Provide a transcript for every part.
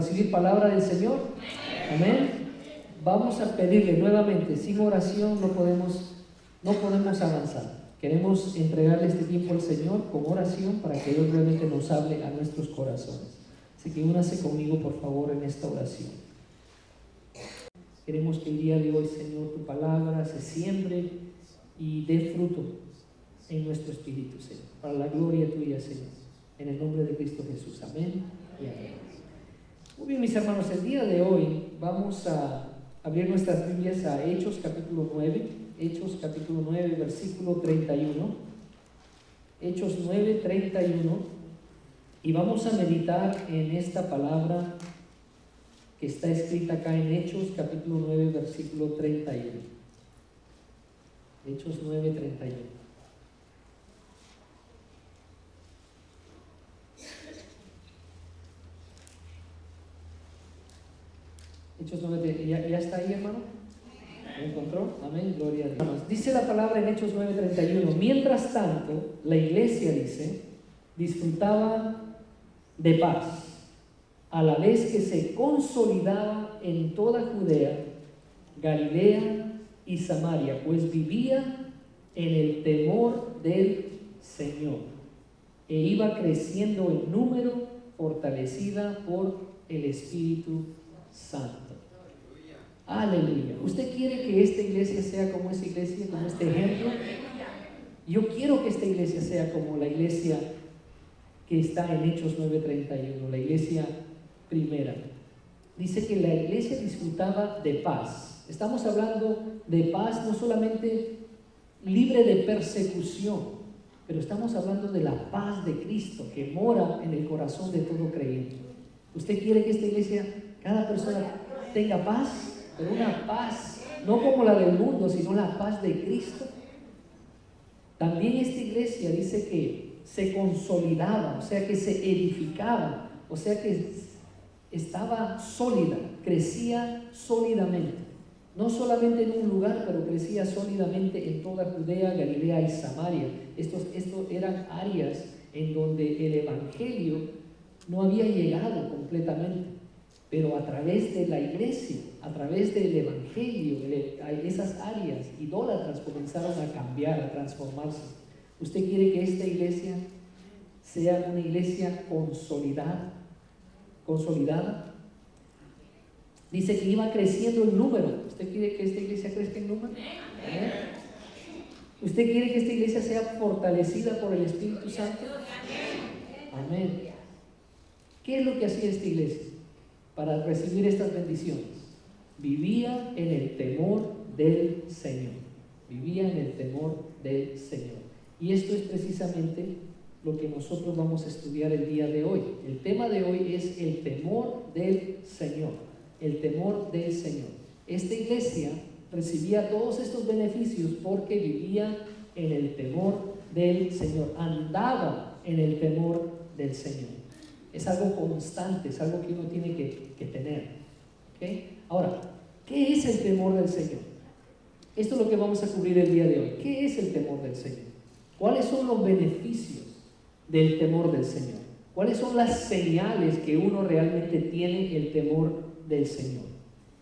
recibir palabra del Señor? Amén. Vamos a pedirle nuevamente, sin oración no podemos avanzar. Queremos entregarle este tiempo al Señor con oración para que Dios realmente nos hable a nuestros corazones. Así que únase conmigo, por favor, en esta oración. Queremos que el día de hoy, Señor, tu palabra se siembre y dé fruto en nuestro espíritu, Señor, para la gloria tuya, Señor, en el nombre de Cristo Jesús. Amén y amén. Muy bien, mis hermanos, el día de hoy vamos a abrir nuestras Biblias a Hechos capítulo 9, Hechos capítulo 9, versículo 31, Hechos 9, 31, y vamos a meditar en esta palabra que está escrita acá en Hechos capítulo 9, versículo 31. Hechos 9, 31. Hechos 9, ¿ya está ahí, hermano? ¿Lo encontró? Amén, gloria a Dios. Dice la palabra en Hechos 9:31. Mientras tanto, la iglesia, dice, disfrutaba de paz, a la vez que se consolidaba en toda Judea, Galilea y Samaria, pues vivía en el temor del Señor, e iba creciendo en número, fortalecida por el Espíritu Santo. Aleluya. ¿Usted quiere que esta iglesia sea como esa iglesia, como este ejemplo? Yo quiero que esta iglesia sea como la iglesia que está en Hechos 9:31, la iglesia primera. Dice que la iglesia disfrutaba de paz. Estamos hablando de paz no solamente libre de persecución, pero estamos hablando de la paz de Cristo que mora en el corazón de todo creyente. ¿Usted quiere que esta iglesia, cada persona tenga paz? Pero una paz no como la del mundo, sino la paz de Cristo. También esta iglesia dice que se consolidaba, o sea que se edificaba, o sea que estaba sólida, crecía sólidamente. No solamente en un lugar, pero crecía sólidamente en toda Judea, Galilea y Samaria. Estos eran áreas en donde el evangelio no había llegado completamente. Pero a través de la iglesia, a través del evangelio, esas áreas idólatras comenzaron a cambiar, a transformarse. ¿Usted quiere que esta iglesia sea una iglesia consolidada? Dice que iba creciendo en número. ¿Usted quiere que esta iglesia crezca en número? ¿Usted quiere que esta iglesia sea fortalecida por el Espíritu Santo? Amén. ¿Qué es lo que hacía esta iglesia para recibir estas bendiciones? Vivía en el temor del Señor. Vivía en el temor del Señor. Y esto es precisamente lo que nosotros vamos a estudiar el día de hoy. El tema de hoy es el temor del Señor. El temor del Señor. Esta iglesia recibía todos estos beneficios porque vivía en el temor del Señor. Andaba en el temor del Señor. Es algo constante, es algo que uno tiene que tener. ¿Okay? Ahora, ¿qué es el temor del Señor? Esto es lo que vamos a cubrir el día de hoy. ¿Qué es el temor del Señor? ¿Cuáles son los beneficios del temor del Señor? ¿Cuáles son las señales que uno realmente tiene el temor del Señor?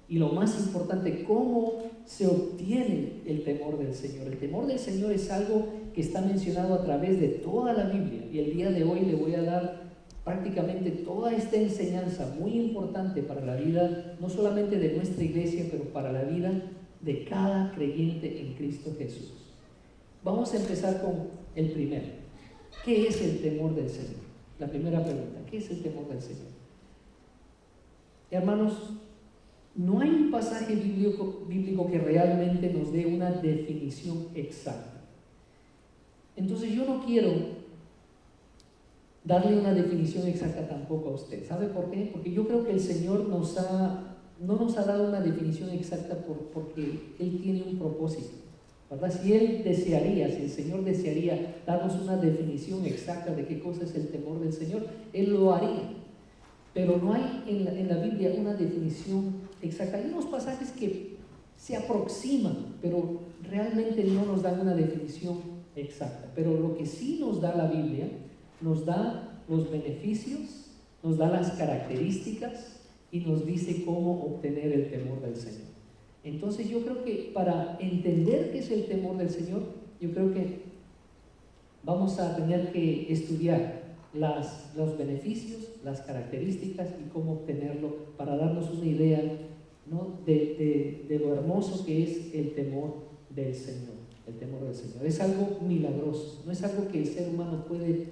Y lo más importante, ¿cómo se obtiene el temor del Señor? El temor del Señor es algo que está mencionado a través de toda la Biblia. Y el día de hoy le voy a dar prácticamente toda esta enseñanza muy importante para la vida, no solamente de nuestra iglesia, pero para la vida de cada creyente en Cristo Jesús. Vamos a empezar con el primero. ¿Qué es el temor del Señor? La primera pregunta, ¿qué es el temor del Señor? Hermanos, no hay un pasaje bíblico que realmente nos dé una definición exacta. Entonces yo no quiero darle una definición exacta tampoco a usted. ¿Sabe por qué? Porque yo creo que el Señor no nos ha dado una definición exacta porque Él tiene un propósito, ¿verdad? Si el Señor desearía darnos una definición exacta de qué cosa es el temor del Señor, Él lo haría. Pero no hay en la Biblia una definición exacta. Hay unos pasajes que se aproximan, pero realmente no nos dan una definición exacta. Pero lo que sí nos da la Biblia, nos da los beneficios, nos da las características y nos dice cómo obtener el temor del Señor. Entonces yo creo que para entender qué es el temor del Señor, yo creo que vamos a tener que estudiar los beneficios, las características y cómo obtenerlo para darnos una idea, ¿no?, de lo hermoso que es el temor del Señor. El temor del Señor es algo milagroso, no es algo que el ser humano puede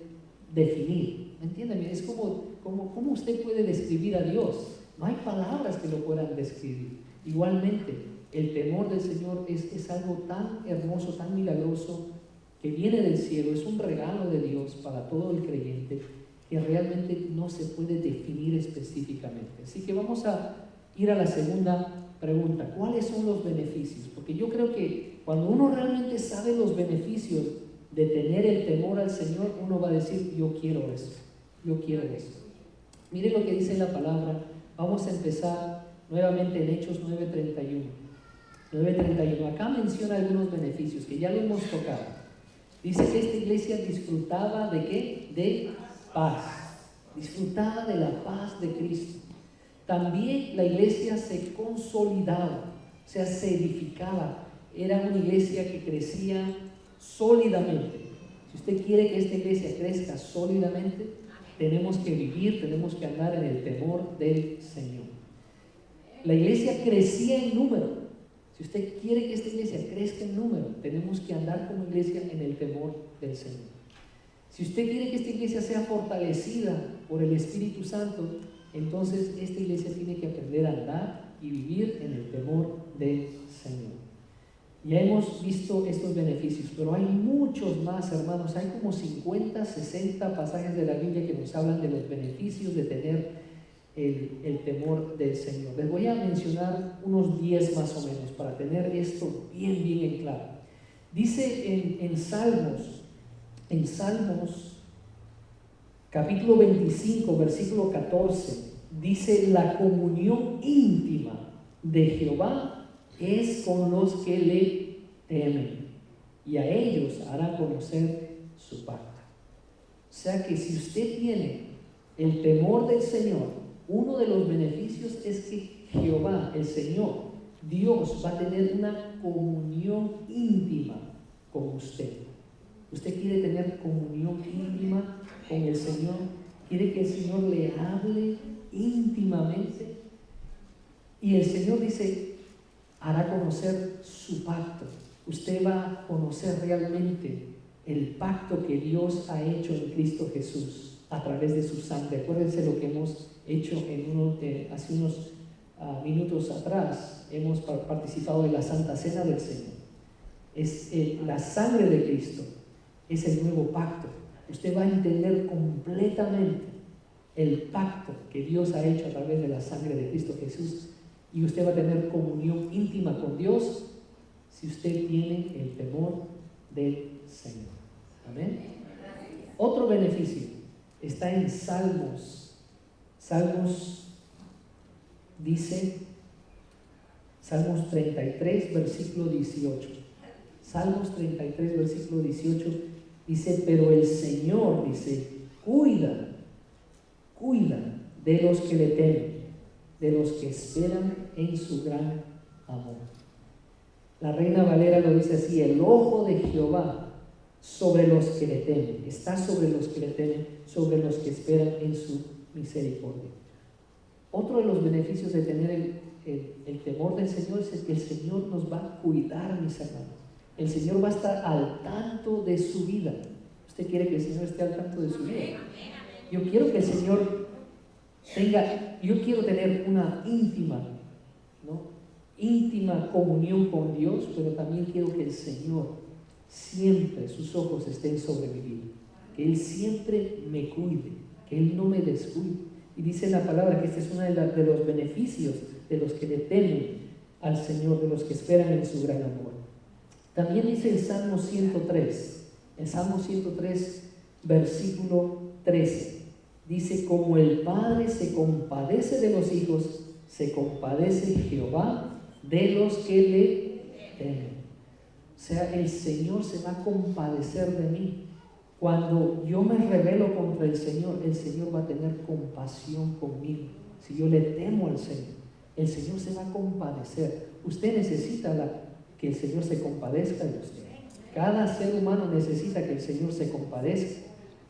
definir. ¿Entienden? Es como usted puede describir a Dios. No hay palabras que lo puedan describir. Igualmente, el temor del Señor es algo tan hermoso, tan milagroso, que viene del cielo, es un regalo de Dios para todo el creyente, que realmente no se puede definir específicamente. Así que vamos a ir a la segunda pregunta. ¿Cuáles son los beneficios? Porque yo creo que cuando uno realmente sabe los beneficios de tener el temor al Señor, uno va a decir, yo quiero eso, yo quiero eso. Mire lo que dice la palabra. Vamos a empezar nuevamente en Hechos 9:31. 9:31. Acá menciona algunos beneficios que ya lo hemos tocado. Dice que esta iglesia disfrutaba ¿de qué? De paz. Disfrutaba de la paz de Cristo. También la iglesia se consolidaba, o sea, se edificaba. Era una iglesia que crecía sólidamente. Si usted quiere que esta iglesia crezca sólidamente, tenemos que vivir, tenemos que andar en el temor del Señor. La iglesia crecía en número. Si usted quiere que esta iglesia crezca en número, tenemos que andar como iglesia en el temor del Señor. Si usted quiere que esta iglesia sea fortalecida por el Espíritu Santo, entonces esta iglesia tiene que aprender a andar y vivir en el temor del Señor. Ya hemos visto estos beneficios, pero hay muchos más, hermanos. Hay como 50, 60 pasajes de la Biblia que nos hablan de los beneficios de tener el temor del Señor. Les voy a mencionar unos 10 más o menos para tener esto bien en claro. Dice en Salmos capítulo 25, versículo 14, dice: la comunión íntima de Jehová es con los que le temen, y a ellos hará conocer su pacto. O sea que si usted tiene el temor del Señor, uno de los beneficios es que Jehová, el Señor, Dios, va a tener una comunión íntima con usted. ¿Usted quiere tener comunión íntima con el Señor? ¿Quiere que el Señor le hable íntimamente? Y el Señor dice, hará conocer su pacto. Usted va a conocer realmente el pacto que Dios ha hecho en Cristo Jesús a través de su sangre. Acuérdense lo que hemos hecho hace unos minutos atrás. Hemos participado de la Santa Cena del Señor. Es la sangre de Cristo, es el nuevo pacto. Usted va a entender completamente el pacto que Dios ha hecho a través de la sangre de Cristo Jesús, y usted va a tener comunión íntima con Dios si usted tiene el temor del Señor. Amén. Otro beneficio está en Salmos. Dice, Salmos 33, versículo 18. Salmos 33, versículo 18 dice: pero el Señor, dice, cuida de los que le temen, de los que esperan en su gran amor. La Reina Valera lo dice así: el ojo de Jehová sobre los que le temen, está sobre los que le temen, sobre los que esperan en su misericordia. Otro de los beneficios de tener el temor del Señor es que el Señor nos va a cuidar, mis hermanos. El Señor va a estar al tanto de su vida. ¿Usted quiere que el Señor esté al tanto de su vida? Yo quiero que el Señor yo quiero tener una íntima comunión con Dios, pero también quiero que el Señor siempre sus ojos estén sobre mi vida, que Él siempre me cuide, que Él no me descuide. Y dice la palabra que este es uno de los beneficios de los que le temen al Señor, de los que esperan en su gran amor. También dice el Salmo 103, versículo 13, dice: como el Padre se compadece de los hijos, se compadece Jehová de los que le temen. O sea, el Señor se va a compadecer de mí. Cuando yo me rebelo contra el Señor va a tener compasión conmigo. si yo le temo al Señor, el Señor se va a compadecer. Usted necesita que el Señor se compadezca de usted. Cada ser humano necesita que el Señor se compadezca.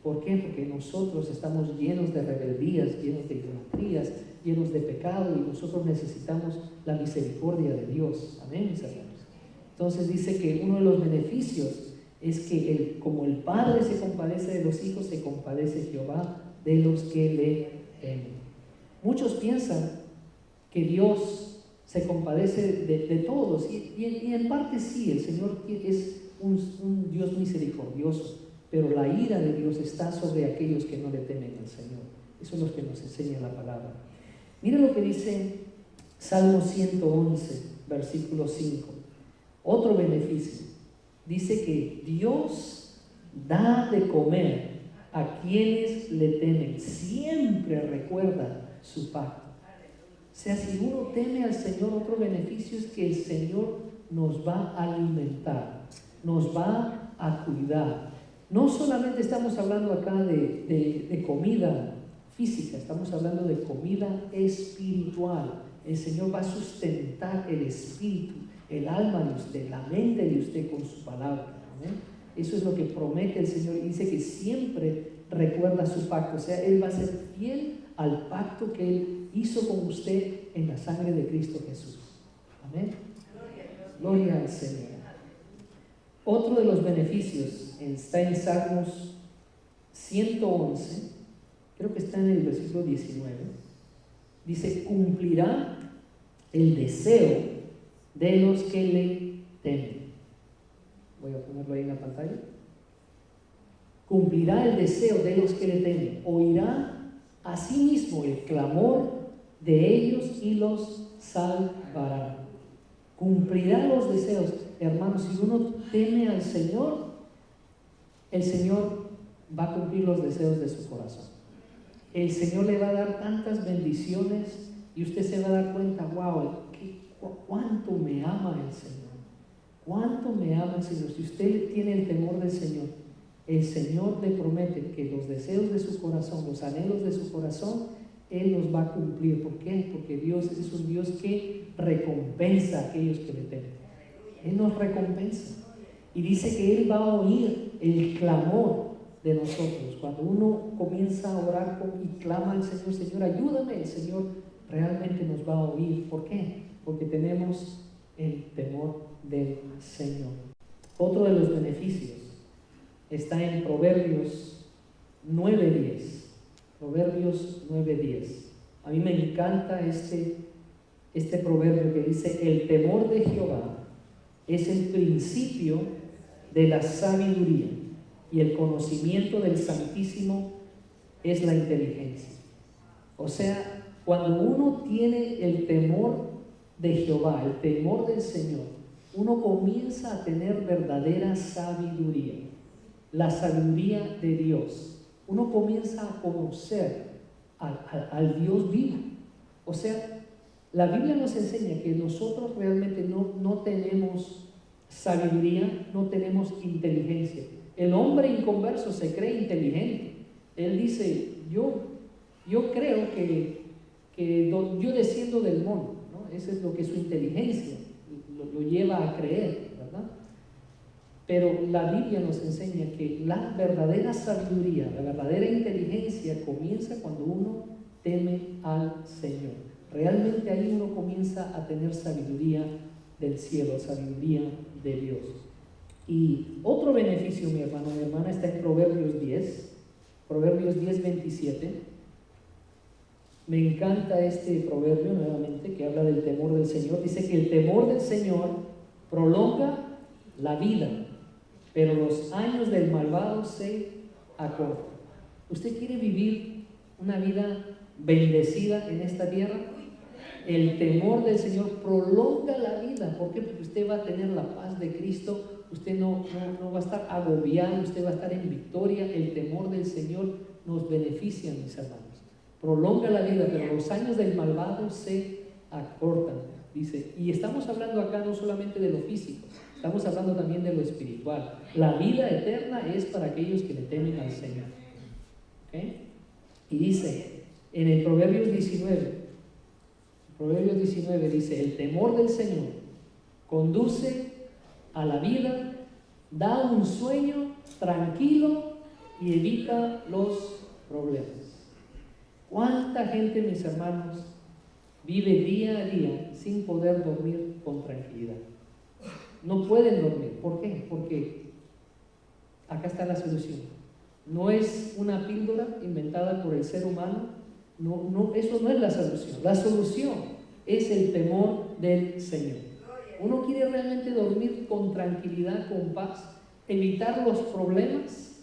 ¿Por qué? Porque nosotros estamos llenos de rebeldías, llenos de idolatrías, llenos de pecado, y nosotros necesitamos la misericordia de Dios. Amén, mis hermanos. Entonces dice que uno de los beneficios es que como el Padre se compadece de los hijos, se compadece Jehová de los que le temen. Muchos piensan que Dios se compadece de todos, y en parte sí, el Señor es un Dios misericordioso, pero la ira de Dios está sobre aquellos que no le temen al Señor. Eso es lo que nos enseña la palabra. Mira lo que dice Salmo 111, versículo 5. Otro beneficio. Dice que Dios da de comer a quienes le temen. Siempre recuerda su pacto. O sea, si uno teme al Señor, otro beneficio es que el Señor nos va a alimentar, nos va a cuidar. No solamente estamos hablando acá de comida física, estamos hablando de comida espiritual. El Señor va a sustentar el espíritu, el alma de usted, la mente de usted con su palabra. ¿Amén? Eso es lo que promete el Señor. Dice que siempre recuerda su pacto. O sea, Él va a ser fiel al pacto que Él hizo con usted en la sangre de Cristo Jesús. Amén. Gloria al Señor. Otro de los beneficios está en Salmos 111, creo que está en el versículo 19. Dice: cumplirá el deseo de los que le temen. Voy a ponerlo ahí en la pantalla. Cumplirá el deseo de los que le temen. Oirá asimismo el clamor de ellos y los salvará. Cumplirá los deseos. Hermanos, si uno teme al Señor, el Señor va a cumplir los deseos de su corazón. El Señor le va a dar tantas bendiciones y usted se va a dar cuenta: wow, cuánto me ama el Señor, cuánto me ama el Señor. Si usted tiene el temor del Señor, el Señor le promete que los deseos de su corazón, los anhelos de su corazón, Él los va a cumplir. ¿Por qué? Porque Dios es un Dios que recompensa a aquellos que le temen. Él nos recompensa. Y dice que Él va a oír el clamor de nosotros. Cuando uno comienza a orar y clama al Señor: Señor, ayúdame, el Señor realmente nos va a oír. ¿Por qué? Porque tenemos el temor del Señor. Otro de los beneficios está en Proverbios 9:10. Proverbios 9:10. A mí me encanta este proverbio que dice: el temor de Jehová es el principio de la sabiduría, y el conocimiento del Santísimo es la inteligencia. O sea, cuando uno tiene el temor de Jehová, el temor del Señor, uno comienza a tener verdadera sabiduría, la sabiduría de Dios. Uno comienza a conocer al Dios vivo. O sea, la Biblia nos enseña que nosotros realmente no tenemos sabiduría, no tenemos inteligencia. El hombre inconverso se cree inteligente. Él dice: yo creo que yo desciendo del mono, ¿no? Eso es lo que su inteligencia lo lleva a creer, ¿verdad? Pero la Biblia nos enseña que la verdadera sabiduría, la verdadera inteligencia comienza cuando uno teme al Señor. Realmente ahí uno comienza a tener sabiduría del cielo, sabiduría de Dios. Y otro beneficio, mi hermano, mi hermana, está en Proverbios 10, Proverbios 10:27. Me encanta este proverbio nuevamente que habla del temor del Señor. Dice que el temor del Señor prolonga la vida, pero los años del malvado se acortan. ¿Usted quiere vivir una vida bendecida en esta tierra? El temor del Señor prolonga la vida. ¿Por qué? Porque usted va a tener la paz de Cristo. Usted no va a estar agobiado, usted va a estar en victoria. El temor del Señor nos beneficia, mis hermanos. Prolonga la vida, pero los años del malvado se acortan, dice. Y estamos hablando acá no solamente de lo físico, estamos hablando también de lo espiritual. La vida eterna es para aquellos que le temen al Señor. ¿Okay? Y dice en el Proverbios 19: Proverbios 19 dice, el temor del Señor conduce a la vida, da un sueño tranquilo y evita los problemas. ¿Cuánta gente, mis hermanos, vive día a día sin poder dormir con tranquilidad? No pueden dormir. ¿Por qué? Porque acá está la solución. No es una píldora inventada por el ser humano. No, eso no es la solución. La solución es el temor del Señor. Uno quiere realmente dormir con tranquilidad, con paz, evitar los problemas.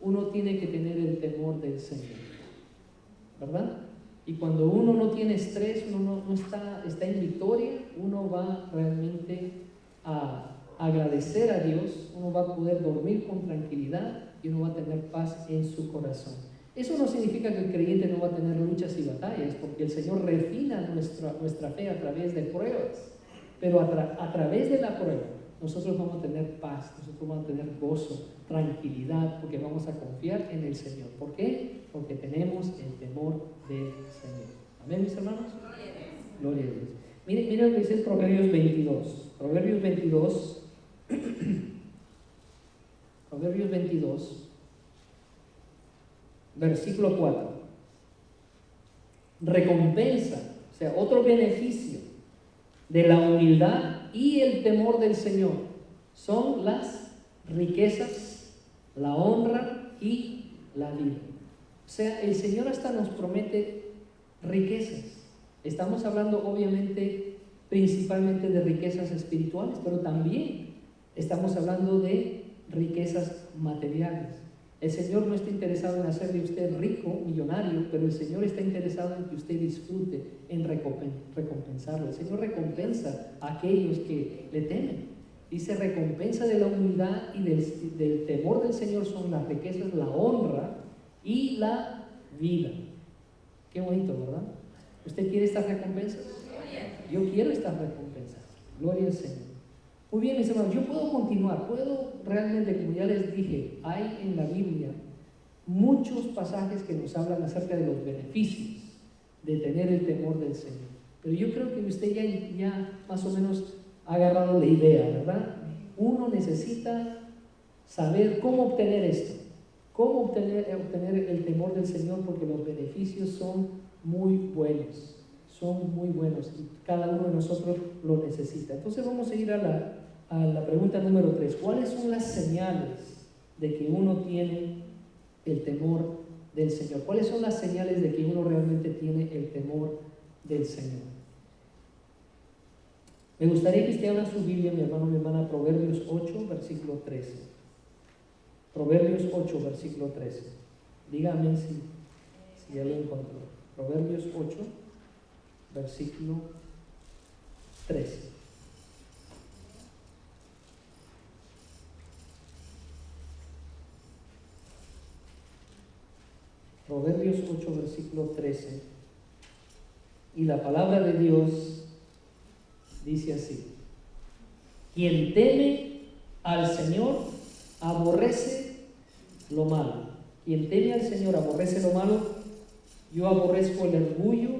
Uno tiene que tener el temor del Señor, ¿verdad? Y cuando uno no tiene estrés, uno no está en victoria, uno va realmente a agradecer a Dios, uno va a poder dormir con tranquilidad y uno va a tener paz en su corazón. Eso no significa que el creyente no va a tener luchas y batallas, porque el Señor refina nuestra fe a través de pruebas, pero a través de la prueba nosotros vamos a tener paz, nosotros vamos a tener gozo, tranquilidad, porque vamos a confiar en el Señor. ¿Por qué? Porque tenemos el temor del Señor. ¿Amén, mis hermanos? Gloria a Dios. Mire lo que dice Proverbios 22. Proverbios 22. Proverbios 22. Versículo 4. Recompensa, o sea, otro beneficio de la humildad y el temor del Señor son las riquezas, la honra y la vida. O sea, el Señor hasta nos promete riquezas. Estamos hablando obviamente principalmente de riquezas espirituales, pero también estamos hablando de riquezas materiales. El Señor no está interesado en hacer de usted rico, millonario, pero el Señor está interesado en que usted disfrute, en recompensarlo. El Señor recompensa a aquellos que le temen. Dice, recompensa de la humildad y del temor del Señor son las riquezas, la honra y la vida. Qué bonito, ¿verdad? ¿Usted quiere estas recompensas? Yo quiero estas recompensas. Gloria al Señor. Muy bien, mis hermanos, yo puedo continuar, puedo realmente, como ya les dije, hay en la Biblia muchos pasajes que nos hablan acerca de los beneficios de tener el temor del Señor. Pero yo creo que usted ya más o menos ha agarrado la idea, ¿verdad? Uno necesita saber cómo obtener esto, cómo obtener el temor del Señor, porque los beneficios son muy buenos. Son muy buenos y cada uno de nosotros lo necesita. Entonces vamos a ir a la pregunta número 3. ¿Cuáles son las señales de que uno tiene el temor del Señor? ¿Cuáles son las señales de que uno realmente tiene el temor del Señor? Me gustaría que usted abra su Biblia, mi hermano, mi hermana, Proverbios 8, versículo 13. Proverbios 8, versículo 13. Dígame si ya lo encontró. Proverbios 8, versículo 13. Proverbios 8, versículo 13. Y la palabra de Dios dice así: quien teme al Señor aborrece lo malo. Quien teme al Señor aborrece lo malo. Yo aborrezco el orgullo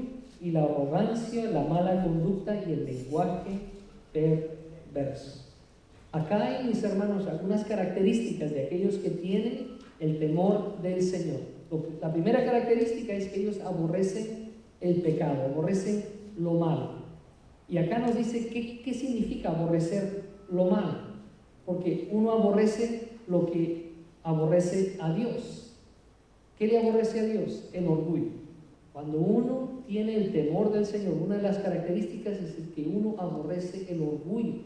y la arrogancia, la mala conducta y el lenguaje perverso. Acá hay, mis hermanos, algunas características de aquellos que tienen el temor del Señor. La primera característica es que ellos aborrecen el pecado, aborrecen lo malo. Y acá nos dice qué significa aborrecer lo malo, porque uno aborrece lo que aborrece a Dios. ¿Qué le aborrece a Dios? El orgullo. Cuando uno tiene el temor del Señor, una de las características es que uno aborrece el orgullo.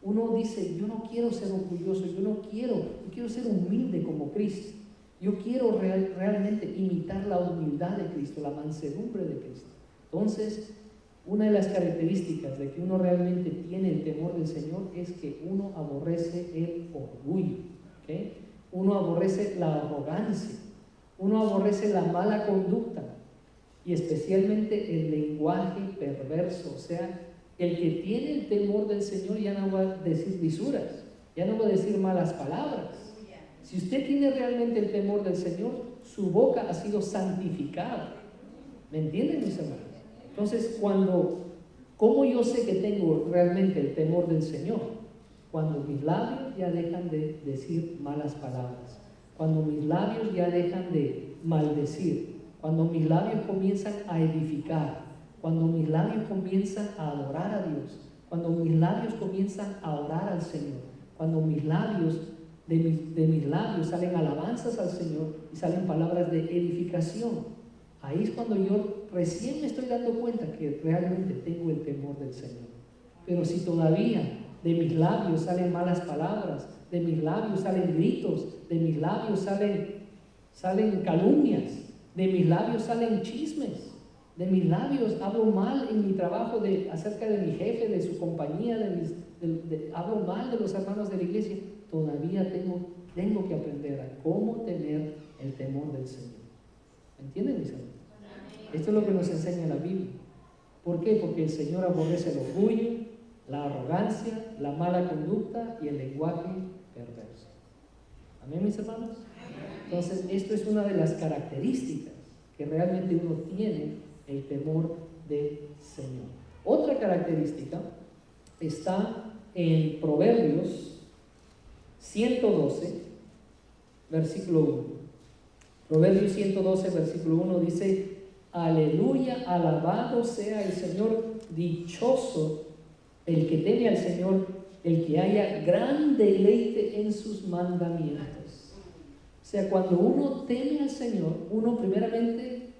Uno dice, yo no quiero ser orgulloso, yo quiero ser humilde como Cristo. Yo quiero realmente imitar la humildad de Cristo, la mansedumbre de Cristo. Entonces, una de las características de que uno realmente tiene el temor del Señor es que uno aborrece el orgullo, ¿okay? Uno aborrece la arrogancia, uno aborrece la mala conducta y especialmente el lenguaje perverso. O sea, el que tiene el temor del Señor ya no va a decir lisuras, ya no va a decir malas palabras. Si usted tiene realmente el temor del Señor, su boca ha sido santificada. ¿Me entienden, mis hermanos? Entonces, cuando ¿Cómo yo sé que tengo realmente el temor del Señor? Cuando mis labios ya dejan de decir malas palabras, cuando mis labios ya dejan de maldecir, cuando mis labios comienzan a edificar, cuando mis labios comienzan a adorar a Dios, cuando mis labios comienzan a orar al Señor, cuando mis labios, de mis labios salen alabanzas al Señor y salen palabras de edificación. Ahí es cuando yo recién me estoy dando cuenta que realmente tengo el temor del Señor. Pero si todavía de mis labios salen malas palabras, de mis labios salen gritos, de mis labios salen calumnias, de mis labios salen chismes, de mis labios hablo mal en mi trabajo acerca de mi jefe, de su compañía, hablo mal de los hermanos de la iglesia, todavía tengo que aprender a cómo tener el temor del Señor. ¿Me entienden, mis hermanos? Esto es lo que nos enseña la Biblia. ¿Por qué? Porque el Señor aborrece el orgullo, la arrogancia, la mala conducta y el lenguaje perverso. ¿Amén, mis hermanos? Entonces, esto es una de las características que realmente uno tiene el temor del Señor. Otra característica está en Proverbios 112, versículo 1. Proverbios 112, versículo 1 dice: aleluya, alabado sea el Señor, dichoso el que teme al Señor, el que haya gran deleite en sus mandamientos. O sea, cuando uno teme al Señor, uno primeramente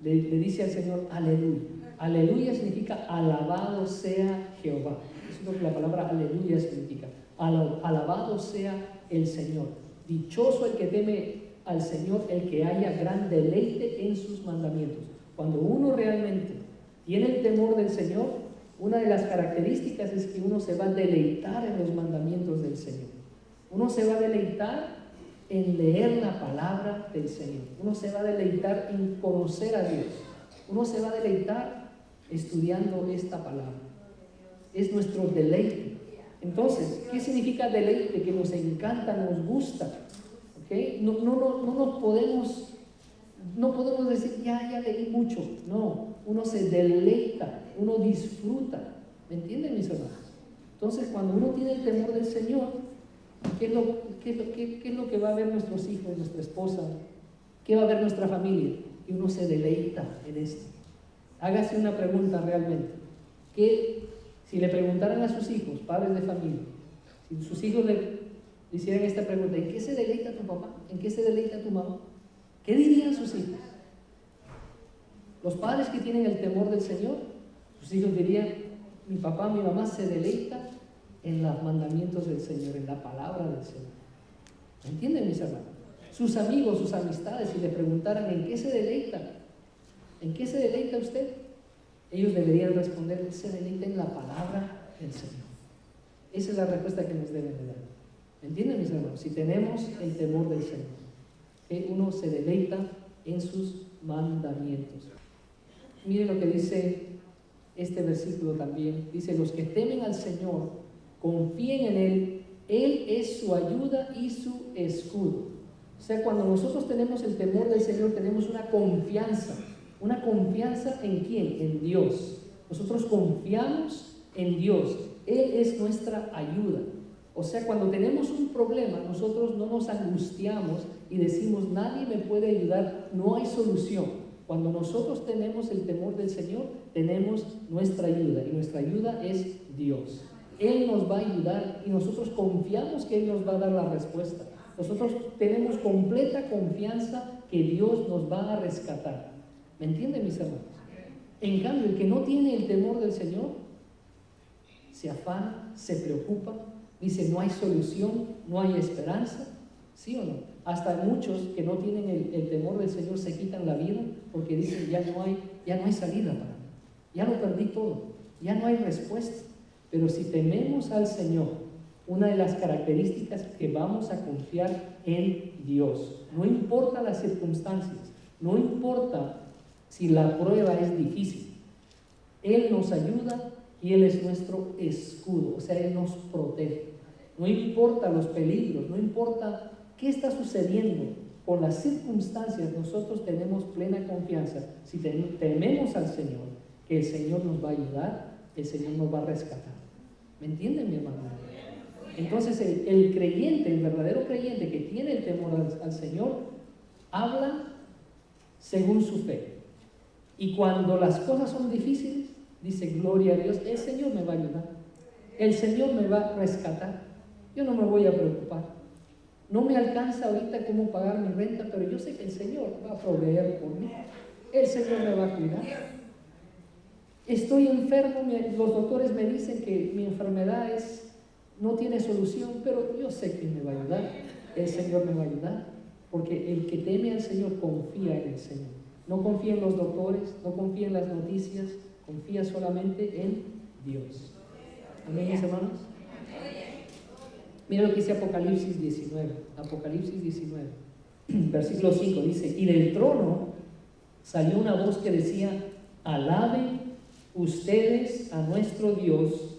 le dice al Señor aleluya. Aleluya significa alabado sea Jehová. Eso es lo que la palabra aleluya significa. Alabado sea el Señor. Dichoso el que teme al Señor, el que haya gran deleite en sus mandamientos. Cuando uno realmente tiene el temor del Señor, una de las características es que uno se va a deleitar en los mandamientos del Señor. Uno se va a deleitar en leer la palabra del Señor. Uno se va a deleitar en conocer a Dios. Uno se va a deleitar estudiando esta palabra. Es nuestro deleite. Entonces, ¿qué significa deleite? Que nos encanta, nos gusta. ¿Okay? No podemos decir, ya leí mucho. No, uno se deleita, uno disfruta. ¿Me entienden, mis hermanos? Entonces, cuando uno tiene el temor del Señor, ¿qué es lo que va a ver nuestros hijos, nuestra esposa? ¿Qué va a ver nuestra familia? Y uno se deleita en esto. Hágase una pregunta realmente. Si le preguntaran a sus hijos, padres de familia, si sus hijos le hicieran esta pregunta: ¿en qué se deleita tu papá? ¿En qué se deleita tu mamá? ¿Qué dirían sus hijos? Los padres que tienen el temor del Señor, sus hijos dirían: mi papá, mi mamá se deleita en los mandamientos del Señor, en la palabra del Señor. ¿Me entienden, mis hermanos? Sus amigos, sus amistades, si le preguntaran: ¿en qué se deleita? ¿En qué se deleita usted? Ellos deberían responder: se deleita en la palabra del Señor. Esa es la respuesta que nos deben de dar. ¿Me entienden, mis hermanos? Si tenemos el temor del Señor, que uno se deleita en sus mandamientos. Miren lo que dice este versículo también. Dice: los que temen al Señor confíen en Él. Él es su ayuda y su escudo. O sea, cuando nosotros tenemos el temor del Señor, tenemos una confianza. ¿Una confianza en quién? En Dios. Nosotros confiamos en Dios. Él es nuestra ayuda. O sea, cuando tenemos un problema, nosotros no nos angustiamos y decimos: nadie me puede ayudar, no hay solución. Cuando nosotros tenemos el temor del Señor, tenemos nuestra ayuda, y nuestra ayuda es Dios. Él nos va a ayudar y nosotros confiamos que Él nos va a dar la respuesta. Nosotros tenemos completa confianza que Dios nos va a rescatar. ¿Me entienden, mis hermanos? En cambio, el que no tiene el temor del Señor se afana, se preocupa, dice: no hay solución, no hay esperanza. ¿Sí o no? Hasta muchos que no tienen el temor del Señor se quitan la vida porque dicen: ya no hay salida para mí, ya lo perdí todo, ya no hay respuesta. Pero si tememos al Señor, una de las características es que vamos a confiar en Dios. No importa las circunstancias, no importa si la prueba es difícil, Él nos ayuda y Él es nuestro escudo. O sea, Él nos protege. No importa los peligros, no importa qué está sucediendo con las circunstancias, nosotros tenemos plena confianza. Si tememos al Señor, que el Señor nos va a ayudar, el Señor nos va a rescatar. ¿Me entienden, mi hermano? Entonces el creyente, el verdadero creyente que tiene el temor al Señor, habla según su fe. Y cuando las cosas son difíciles, dice: gloria a Dios, el Señor me va a ayudar, el Señor me va a rescatar, yo no me voy a preocupar. No me alcanza ahorita cómo pagar mi renta, pero yo sé que el Señor va a proveer por mí, el Señor me va a cuidar. Estoy enfermo, los doctores me dicen que mi enfermedad no tiene solución, pero yo sé que me va a ayudar, el Señor me va a ayudar, porque el que teme al Señor confía en el Señor. No confía en los doctores, no confía en las noticias, confía solamente en Dios. Amén, mis hermanos. Mira lo que dice Apocalipsis 19. Apocalipsis 19, versículo 5, dice: y del trono salió una voz que decía: alaben ustedes a nuestro Dios,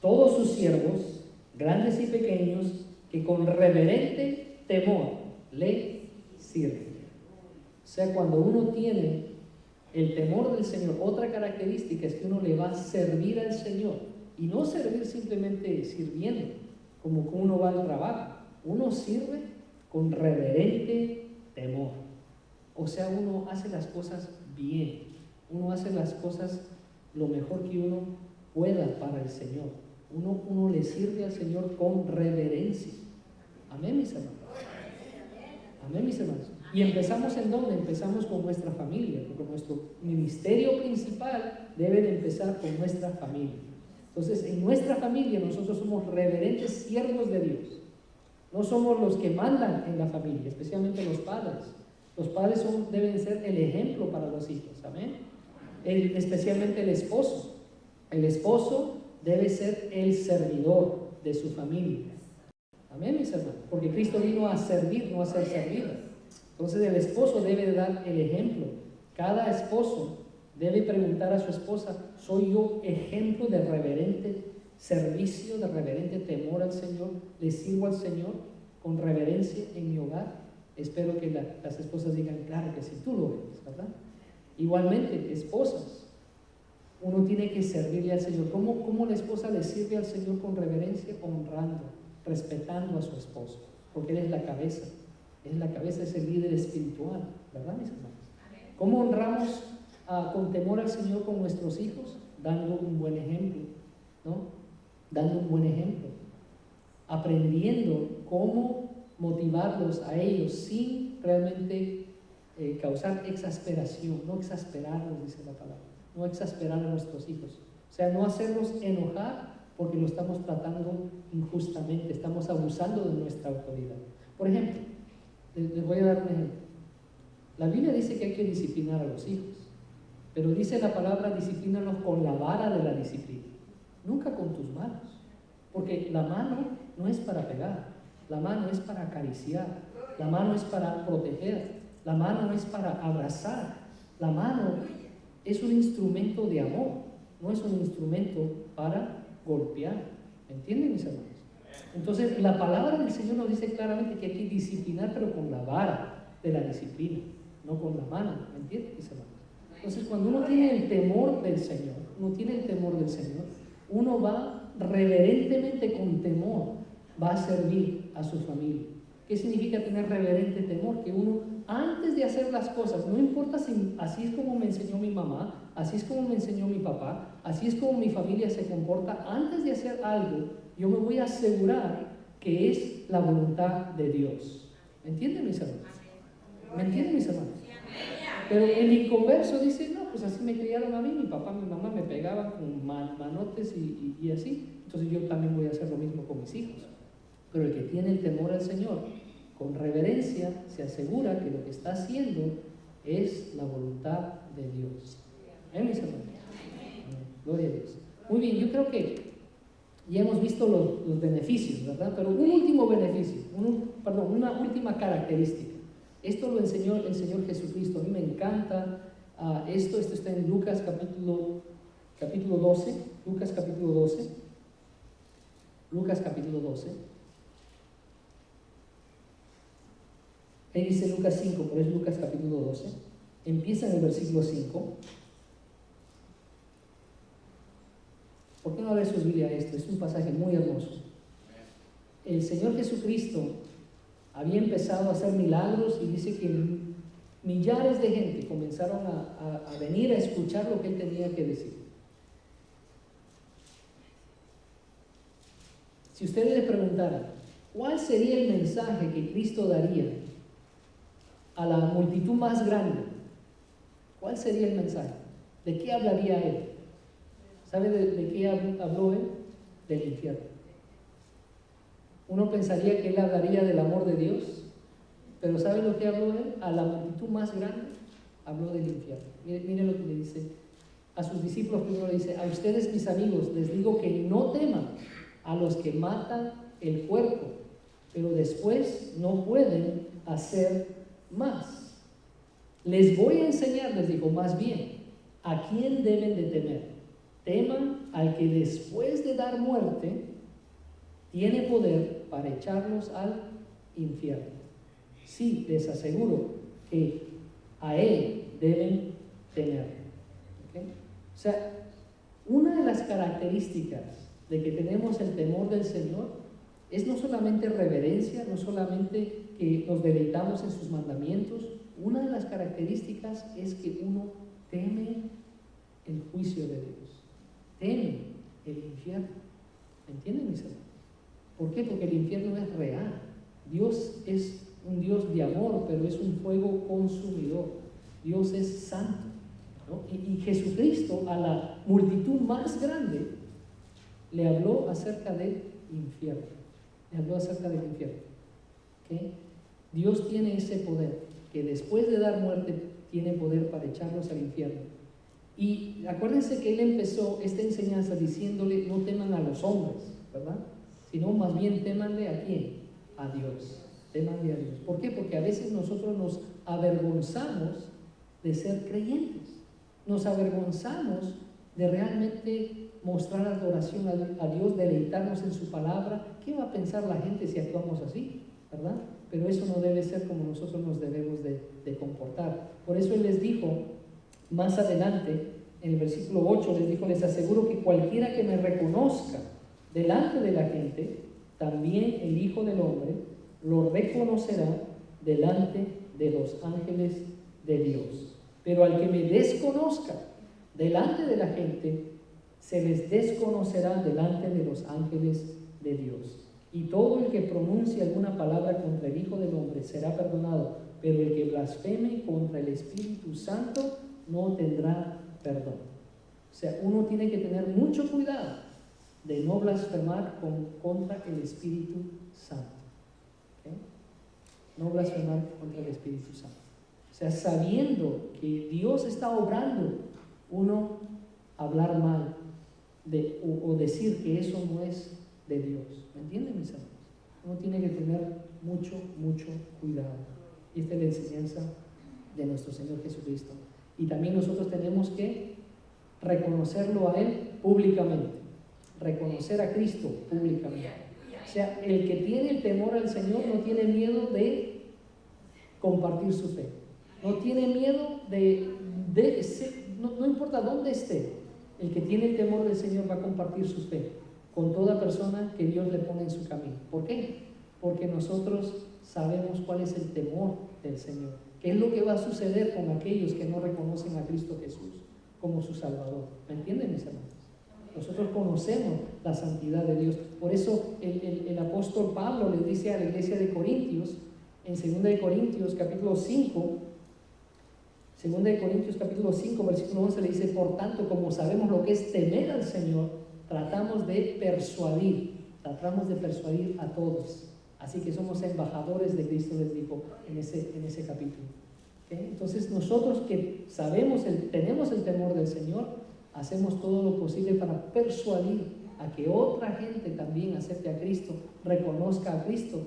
todos sus siervos, grandes y pequeños, que con reverente temor le sirven. O sea, cuando uno tiene el temor del Señor, otra característica es que uno le va a servir al Señor, y no servir simplemente sirviendo, como que uno va al trabajo. Uno sirve con reverente temor. O sea, uno hace las cosas bien, uno hace las cosas lo mejor que uno pueda para el Señor. Uno le sirve al Señor con reverencia. Amén, mis hermanos. Amén, mis hermanos. Y empezamos ¿en dónde? Empezamos con nuestra familia, porque nuestro ministerio principal debe de empezar con nuestra familia. Entonces, en nuestra familia nosotros somos reverentes siervos de Dios. No somos los que mandan en la familia, especialmente los padres. Los padres deben ser el ejemplo para los hijos. Amén. Especialmente el esposo. El esposo debe ser el servidor de su familia. Amén, mis hermanos. Porque Cristo vino a servir, no a ser servido. Entonces el esposo debe dar el ejemplo. Cada esposo debe preguntar a su esposa: ¿soy yo ejemplo de reverente servicio, de reverente temor al Señor? ¿Le sirvo al Señor con reverencia en mi hogar? Espero que las esposas digan: claro que sí, tú lo eres, ¿verdad? Igualmente, esposas, uno tiene que servirle al Señor. ¿Cómo la esposa le sirve al Señor con reverencia? Honrando, respetando a su esposo, porque Él es la cabeza. Es el líder espiritual, ¿verdad, mis hermanos? ¿Cómo honramos con temor al Señor con nuestros hijos? Dando un buen ejemplo, ¿no? Dando un buen ejemplo, aprendiendo cómo motivarlos a ellos sin realmente causar exasperación. No exasperarlos, dice la palabra, no exasperar a nuestros hijos, o sea, no hacerlos enojar porque lo estamos tratando injustamente, estamos abusando de nuestra autoridad. Por ejemplo, les voy a dar un ejemplo. La Biblia dice que hay que disciplinar a los hijos, pero dice la palabra: disciplínalos con la vara de la disciplina, nunca con tus manos, porque la mano no es para pegar, la mano es para acariciar, la mano es para proteger, la mano es para abrazar, la mano es un instrumento de amor, no es un instrumento para golpear. ¿Entienden, mis hermanos? Entonces la palabra del Señor nos dice claramente que hay que disciplinar, pero con la vara de la disciplina, no con la mano. ¿Me entienden, mis hermanos? Entonces, cuando uno tiene el temor del Señor, uno va reverentemente, con temor, va a servir a su familia. ¿Qué significa tener reverente temor? Que uno, antes de hacer las cosas, no importa si así es como me enseñó mi mamá, así es como me enseñó mi papá, así es como mi familia se comporta, antes de hacer algo, yo me voy a asegurar que es la voluntad de Dios. ¿Me entienden, mis hermanos? ¿Me entienden, mis hermanos? Pero el inconverso dice: no, pues así me criaron a mí, mi papá, mi mamá me pegaban con manotes y así, entonces yo también voy a hacer lo mismo con mis hijos. Pero el que tiene el temor al Señor, con reverencia, se asegura que lo que está haciendo es la voluntad de Dios. Mis hermanos? Gloria a Dios. Muy bien, yo creo que ya hemos visto los beneficios, ¿verdad? Pero un último beneficio, una última característica. Esto lo enseñó el Señor Jesucristo. A mí me encanta esto está en Lucas capítulo 12. Lucas capítulo 12. Lucas capítulo 12. Ahí dice Lucas 5, pero es Lucas capítulo 12. Empieza en el versículo 5. ¿Por qué no abre su Biblia a esto? Es un pasaje muy hermoso. El Señor Jesucristo había empezado a hacer milagros y dice que millares de gente comenzaron a venir a escuchar lo que Él tenía que decir. Si ustedes le preguntaran, ¿cuál sería el mensaje que Cristo daría a la multitud más grande? ¿Cuál sería el mensaje? ¿De qué hablaría Él? ¿Sabe de qué habló Él? Del infierno. Uno pensaría que Él hablaría del amor de Dios, pero ¿sabe lo que habló Él? A la multitud más grande habló del infierno. Mire lo que le dice a sus discípulos. Primero le dice: a ustedes, mis amigos, les digo que no teman a los que matan el cuerpo, pero después no pueden hacer más. Les voy a enseñar, les digo, más bien, a quién deben de temer. Teman al que después de dar muerte tiene poder para echarlos al infierno. Sí, les aseguro que a Él deben temer. ¿Okay? O sea, una de las características de que tenemos el temor del Señor es no solamente reverencia, no solamente que nos deleitamos en sus mandamientos. Una de las características es que uno teme el juicio de Dios, teme el infierno. ¿Me entienden, mis hermanos? ¿Por qué? Porque el infierno es real. Dios es un Dios de amor, pero es un fuego consumidor. Dios es santo, ¿no? Y Jesucristo a la multitud más grande le habló acerca del infierno. Le habló acerca del infierno. ¿Okay? Dios tiene ese poder, que después de dar muerte tiene poder para echarlos al infierno. Y acuérdense que Él empezó esta enseñanza diciéndole: no teman a los hombres, ¿verdad? Sino más bien témanle ¿a quién? A Dios. Témanle a Dios. ¿Por qué? Porque a veces nosotros nos avergonzamos de ser creyentes. Nos avergonzamos de realmente mostrar adoración a Dios, deleitarnos en su palabra. ¿Qué va a pensar la gente si actuamos así? ¿Verdad? Pero eso no debe ser como nosotros nos debemos de comportar. Por eso Él les dijo más adelante, en el versículo 8, les dijo: les aseguro que cualquiera que me reconozca delante de la gente, también el Hijo del Hombre lo reconocerá delante de los ángeles de Dios. Pero al que me desconozca delante de la gente, se les desconocerá delante de los ángeles de Dios. Y todo el que pronuncie alguna palabra contra el Hijo del Hombre será perdonado, pero el que blasfeme contra el Espíritu Santo no tendrá perdón. O sea, uno tiene que tener mucho cuidado de no blasfemar contra el Espíritu Santo. ¿Okay? No blasfemar contra el Espíritu Santo. O sea, sabiendo que Dios está obrando, uno hablar mal o decir que eso no es de Dios. ¿Me entienden, mis hermanos? Uno tiene que tener mucho cuidado. Y esta es la enseñanza de nuestro Señor Jesucristo. Y también nosotros tenemos que reconocerlo a Él públicamente. Reconocer a Cristo públicamente. O sea, el que tiene el temor al Señor no tiene miedo de compartir su fe. No tiene miedo no importa dónde esté. El que tiene el temor del Señor va a compartir su fe con toda persona que Dios le pone en su camino. ¿Por qué? Porque nosotros sabemos cuál es el temor del Señor. ¿Qué es lo que va a suceder con aquellos que no reconocen a Cristo Jesús como su Salvador? ¿Me entienden, mis hermanos? Nosotros conocemos la santidad de Dios. Por eso el apóstol Pablo le dice a la iglesia de Corintios, en 2 Corintios capítulo 5, 2 Corintios capítulo 5, versículo 11, le dice: por tanto, como sabemos lo que es temer al Señor, tratamos de persuadir a todos. Así que somos embajadores de Cristo, les dijo en ese capítulo. ¿Okay? Entonces nosotros que tenemos el temor del Señor, hacemos todo lo posible para persuadir a que otra gente también acepte a Cristo, reconozca a Cristo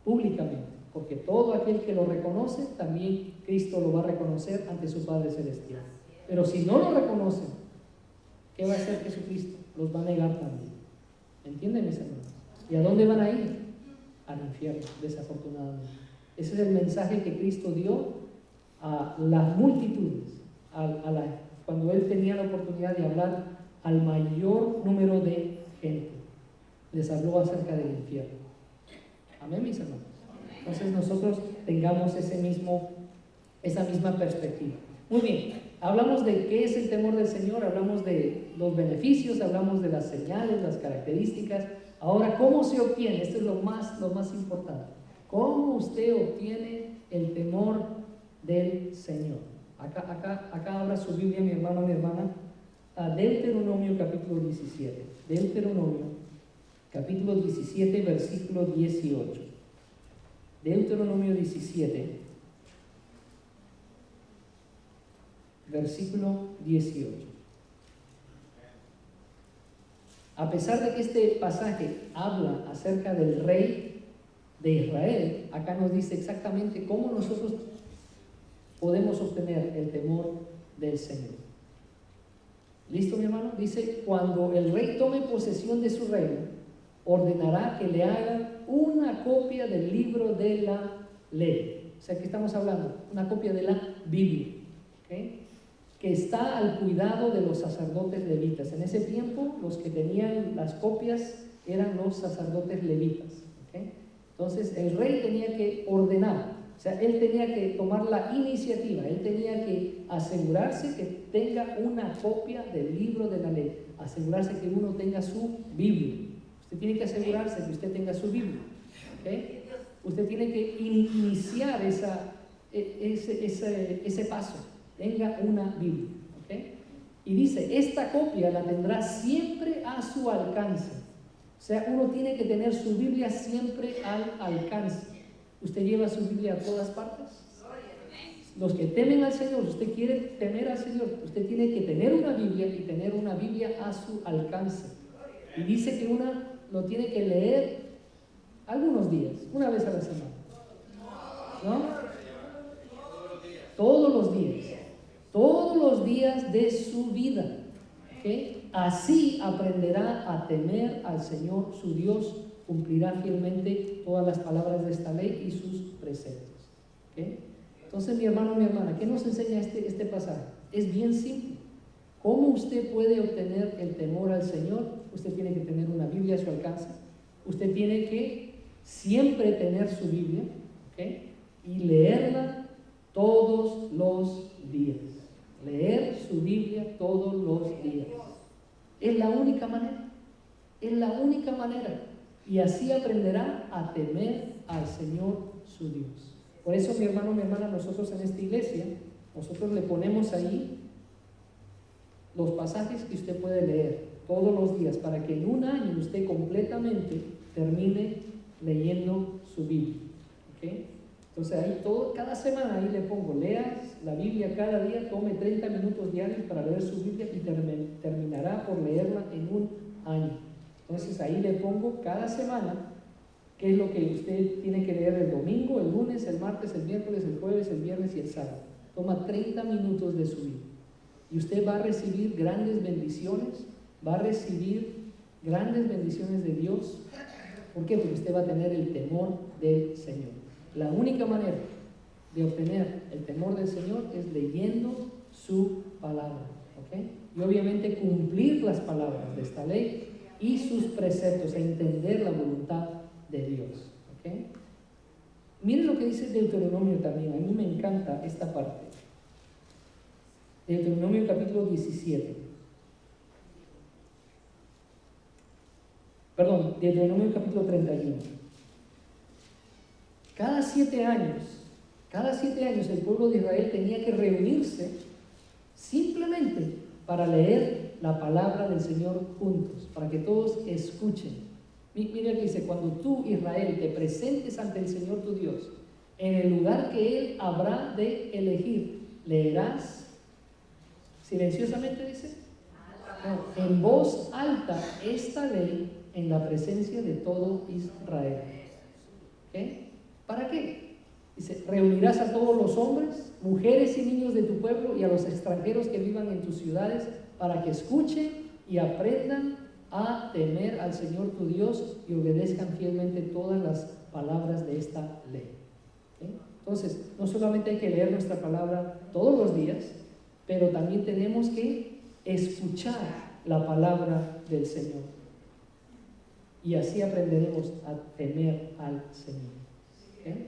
públicamente. Porque todo aquel que lo reconoce, también Cristo lo va a reconocer ante su Padre Celestial. Pero si no lo reconocen, ¿qué va a hacer Jesucristo? Los va a negar también. ¿Entienden, mis hermanos? ¿Y a dónde van a ir? Al infierno, desafortunadamente. Ese es el mensaje que Cristo dio a las multitudes, cuando Él tenía la oportunidad de hablar al mayor número de gente. Les habló acerca del infierno. Amén, mis hermanos. Entonces nosotros tengamos esa misma perspectiva. Muy bien, hablamos de qué es el temor del Señor, hablamos de los beneficios, hablamos de las señales, las características. Ahora, ¿cómo se obtiene? Esto es lo más importante. ¿Cómo usted obtiene el temor del Señor? Acá abra su Biblia, mi hermano, mi hermana, a Deuteronomio capítulo 17. Deuteronomio capítulo 17, versículo 18. Deuteronomio 17, versículo 18. A pesar de que este pasaje habla acerca del rey de Israel, acá nos dice exactamente cómo nosotros podemos obtener el temor del Señor. ¿Listo, mi hermano? Dice, cuando el rey tome posesión de su reino, ordenará que le hagan una copia del libro de la ley. O sea, ¿qué estamos hablando? Una copia de la Biblia, ¿okay? Que está al cuidado de los sacerdotes levitas. En ese tiempo, los que tenían las copias eran los sacerdotes levitas, ¿okay? Entonces, el rey tenía que ordenar, o sea, él tenía que tomar la iniciativa, él tenía que asegurarse que tenga una copia del libro de la ley, asegurarse que uno tenga su Biblia. Usted tiene que asegurarse que usted tenga su Biblia, ¿okay? Usted tiene que iniciar ese paso. Tenga una Biblia, ¿okay? Y dice, esta copia la tendrá siempre a su alcance. O sea, uno tiene que tener su Biblia siempre al alcance. ¿Usted lleva su Biblia a todas partes? Los que temen al Señor, usted quiere temer al Señor, usted tiene que tener una Biblia y tener una Biblia a su alcance. Y dice que una lo tiene que leer algunos días, una vez a la semana, ¿no? Todos los días de su vida, ¿okay? Así aprenderá a temer al Señor su Dios, cumplirá fielmente todas las palabras de esta ley y sus preceptos, ¿okay? Entonces, mi hermano, mi hermana, ¿qué nos enseña este pasaje? Es bien simple. ¿Cómo usted puede obtener el temor al Señor? Usted tiene que tener una Biblia a su alcance. Usted tiene que siempre tener su Biblia, ¿okay? Y leerla todos los días. Leer su Biblia todos los días. Es la única manera. Es la única manera. Y así aprenderá a temer al Señor su Dios. Por eso, mi hermano, mi hermana, nosotros en esta iglesia, nosotros le ponemos ahí los pasajes que usted puede leer todos los días para que en un año usted completamente termine leyendo su Biblia, ¿okay? Entonces ahí cada semana ahí le pongo, lea la Biblia cada día, tome 30 minutos diarios para leer su Biblia y terminará por leerla en un año. Entonces ahí le pongo cada semana qué es lo que usted tiene que leer el domingo, el lunes, el martes, el miércoles, el jueves, el viernes y el sábado. Toma 30 minutos de su Biblia. Y usted va a recibir grandes bendiciones, va a recibir grandes bendiciones de Dios. ¿Por qué? Porque usted va a tener el temor del Señor. La única manera de obtener el temor del Señor es leyendo su palabra, ¿okay? Y obviamente cumplir las palabras de esta ley y sus preceptos, e entender la voluntad de Dios, ¿okay? Miren lo que dice Deuteronomio también, a mí me encanta esta parte. Deuteronomio capítulo 17. Perdón, Deuteronomio capítulo 31. Cada 7 años el pueblo de Israel tenía que reunirse simplemente para leer la palabra del Señor juntos, para que todos escuchen. Mira que dice, cuando tú, Israel, te presentes ante el Señor tu Dios, en el lugar que Él habrá de elegir, leerás silenciosamente, dice, no, en voz alta esta ley en la presencia de todo Israel. ¿Okay? ¿Para qué? Dice, reunirás a todos los hombres, mujeres y niños de tu pueblo y a los extranjeros que vivan en tus ciudades para que escuchen y aprendan a temer al Señor tu Dios y obedezcan fielmente todas las palabras de esta ley. ¿Okay? Entonces, no solamente hay que leer nuestra palabra todos los días, pero también tenemos que escuchar la palabra del Señor. Y así aprenderemos a temer al Señor. ¿Okay?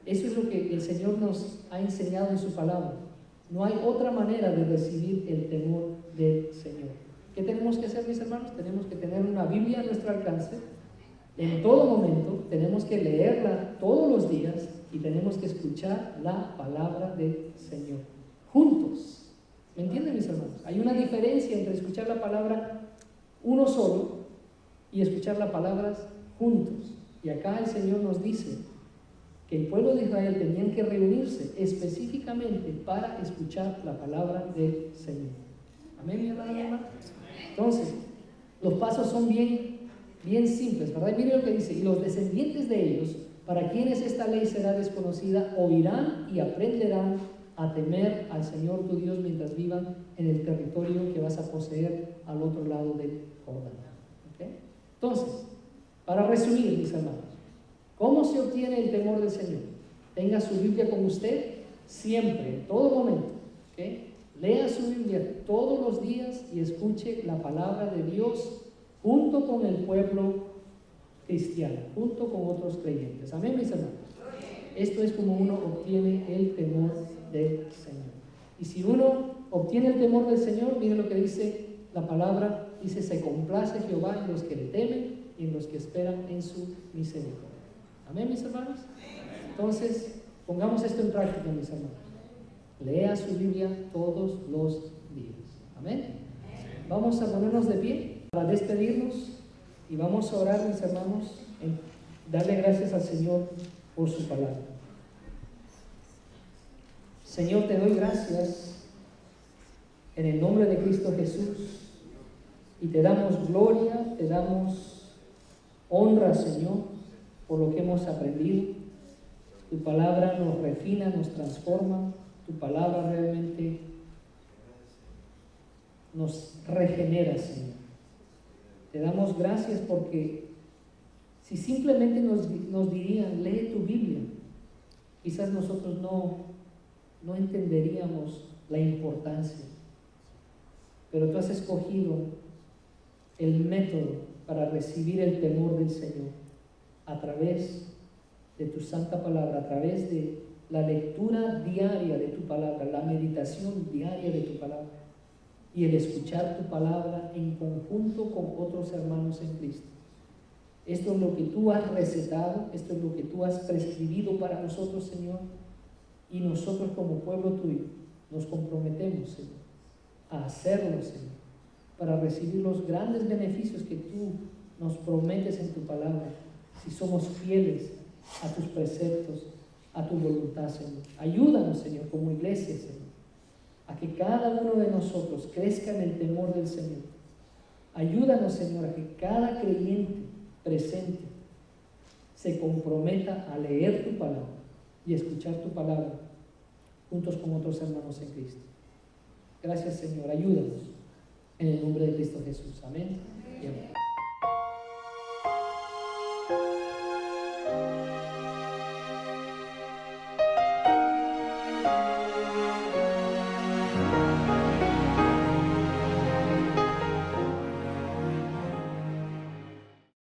Eso es lo que el Señor nos ha enseñado en su palabra. No hay otra manera de recibir el temor del Señor. ¿Qué tenemos que hacer, mis hermanos? Tenemos que tener una Biblia a nuestro alcance. En todo momento tenemos que leerla todos los días y tenemos que escuchar la palabra del Señor. Juntos. ¿Me entienden, mis hermanos? Hay una diferencia entre escuchar la palabra uno solo y escuchar las palabras juntos. Y acá el Señor nos dice que el pueblo de Israel tenían que reunirse específicamente para escuchar la palabra del Señor. Amén, mi hermano, mi hermana. Entonces, los pasos son bien simples, ¿verdad? Y mire lo que dice: y los descendientes de ellos, para quienes esta ley será desconocida, oirán y aprenderán a temer al Señor tu Dios mientras vivan en el territorio que vas a poseer al otro lado del Jordán. ¿Okay? Entonces, para resumir, mis hermanos, ¿cómo se obtiene el temor del Señor? Tenga su Biblia con usted siempre, en todo momento. ¿Okay? Lea su Biblia todos los días y escuche la palabra de Dios junto con el pueblo cristiano, junto con otros creyentes. Amén, mis hermanos. Esto es como uno obtiene el temor del Señor. Y si uno obtiene el temor del Señor, mire lo que dice la palabra. Dice: se complace Jehová en los que le temen y en los que esperan en su misericordia. Amén, mis hermanos. Entonces, pongamos esto en práctica, mis hermanos. Lea su Biblia todos los días. Amén. Vamos a ponernos de pie para despedirnos y vamos a orar, mis hermanos, en darle gracias al Señor por su palabra. Señor, te doy gracias en el nombre de Cristo Jesús y te damos gloria, te damos honra, Señor, por lo que hemos aprendido. Tu palabra nos refina, nos transforma. Tu palabra realmente nos regenera, Señor. Te damos gracias porque si simplemente nos dirían: lee tu Biblia, quizás nosotros no entenderíamos la importancia. Pero tú has escogido el método para recibir el temor del Señor a través de tu santa palabra, a través de la lectura diaria de tu palabra, la meditación diaria de tu palabra y el escuchar tu palabra en conjunto con otros hermanos en Cristo. Esto es lo que tú has recetado, esto es lo que tú has prescribido para nosotros, Señor, y nosotros como pueblo tuyo nos comprometemos, Señor, a hacerlo, Señor, para recibir los grandes beneficios que tú nos prometes en tu palabra, si somos fieles a tus preceptos, a tu voluntad, Señor. Ayúdanos, Señor, como iglesia, Señor, a que cada uno de nosotros crezca en el temor del Señor. Ayúdanos, Señor, a que cada creyente presente se comprometa a leer tu palabra y escuchar tu palabra juntos con otros hermanos en Cristo. Gracias, Señor. Ayúdanos en el nombre de Cristo Jesús. Amén y amén.